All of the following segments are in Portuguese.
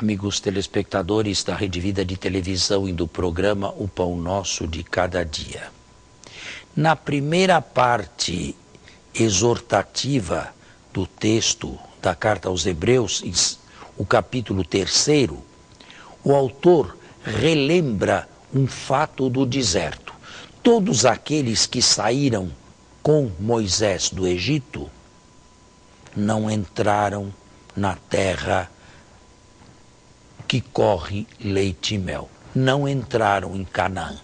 Amigos telespectadores da Rede Vida de Televisão e do programa O Pão Nosso de Cada Dia. Na primeira parte exortativa do texto da Carta aos Hebreus, o capítulo 3, o autor relembra um fato do deserto. Todos aqueles que saíram com Moisés do Egito não entraram na terra que corre leite e mel. Não entraram em Canaã.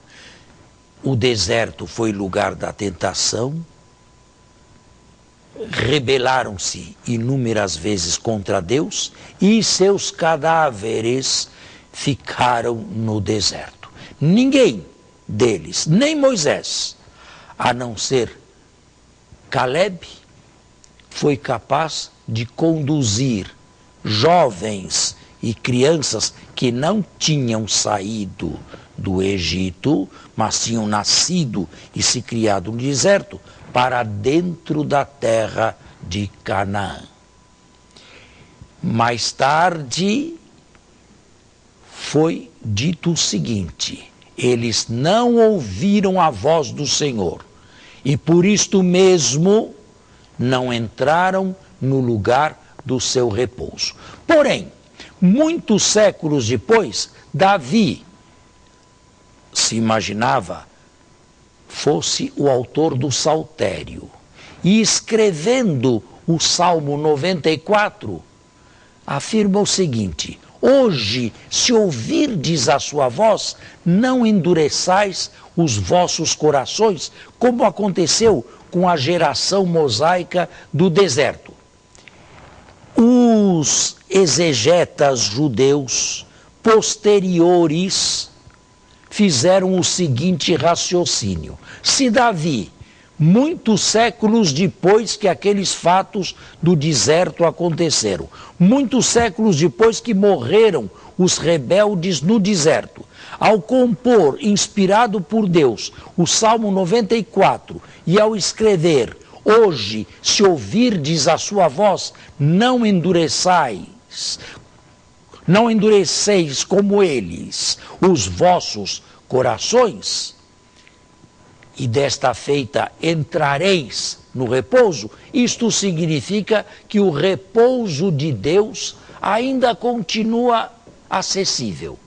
O deserto foi lugar da tentação, rebelaram-se inúmeras vezes contra Deus e seus cadáveres ficaram no deserto. Ninguém deles, nem Moisés, a não ser Caleb, foi capaz de conduzir jovens e crianças que não tinham saído do Egito, mas tinham nascido e se criado no deserto, para dentro da terra de Canaã. Mais tarde foi dito o seguinte: eles não ouviram a voz do Senhor e por isto mesmo não entraram no lugar do seu repouso. Porém, muitos séculos depois, Davi se imaginava fosse o autor do Saltério. E escrevendo o Salmo 94, afirma o seguinte: hoje, se ouvirdes a sua voz, não endureçais os vossos corações, como aconteceu com a geração mosaica do deserto. Os exegetas judeus posteriores fizeram o seguinte raciocínio: se Davi, muitos séculos depois que aqueles fatos do deserto aconteceram, muitos séculos depois que morreram os rebeldes no deserto, ao compor, inspirado por Deus, o Salmo 94, e ao escrever: hoje, se ouvirdes a sua voz, não endureceis como eles os vossos corações, e desta feita entrareis no repouso. Isto significa que o repouso de Deus ainda continua acessível.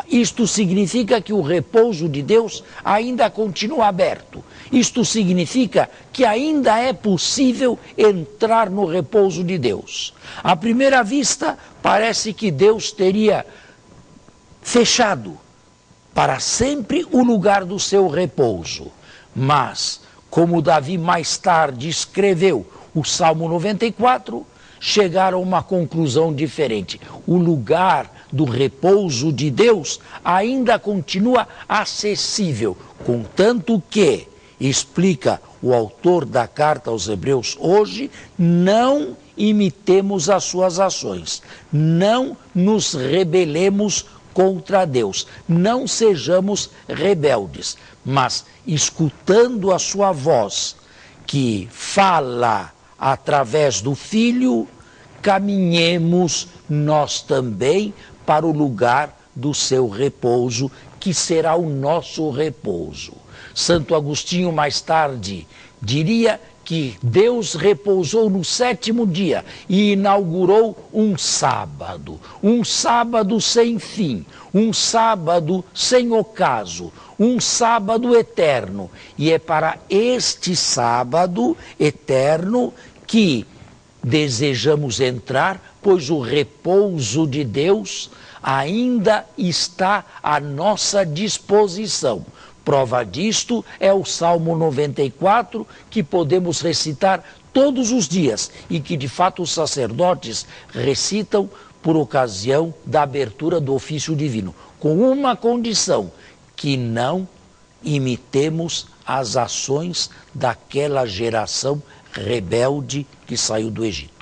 Isto significa que o repouso de Deus ainda continua aberto. Isto significa que ainda é possível entrar no repouso de Deus. À primeira vista, parece que Deus teria fechado para sempre o lugar do seu repouso. Mas, como Davi mais tarde escreveu o Salmo 94, chegaram a uma conclusão diferente. O lugar do repouso de Deus ainda continua acessível, contanto que, explica o autor da carta aos Hebreus hoje, não imitemos as suas ações, não nos rebelemos contra Deus, não sejamos rebeldes, mas escutando a sua voz, que fala através do Filho, caminhemos nós também para o lugar do seu repouso, que será o nosso repouso. Santo Agostinho mais tarde diria que Deus repousou no 7º dia e inaugurou um sábado sem fim, um sábado sem ocaso, um sábado eterno. E é para este sábado eterno que desejamos entrar, pois o repouso de Deus ainda está à nossa disposição. Prova disto é o Salmo 94, que podemos recitar todos os dias e que de fato os sacerdotes recitam por ocasião da abertura do ofício divino, com uma condição: que não imitemos as ações daquela geração rebelde que saiu do Egito.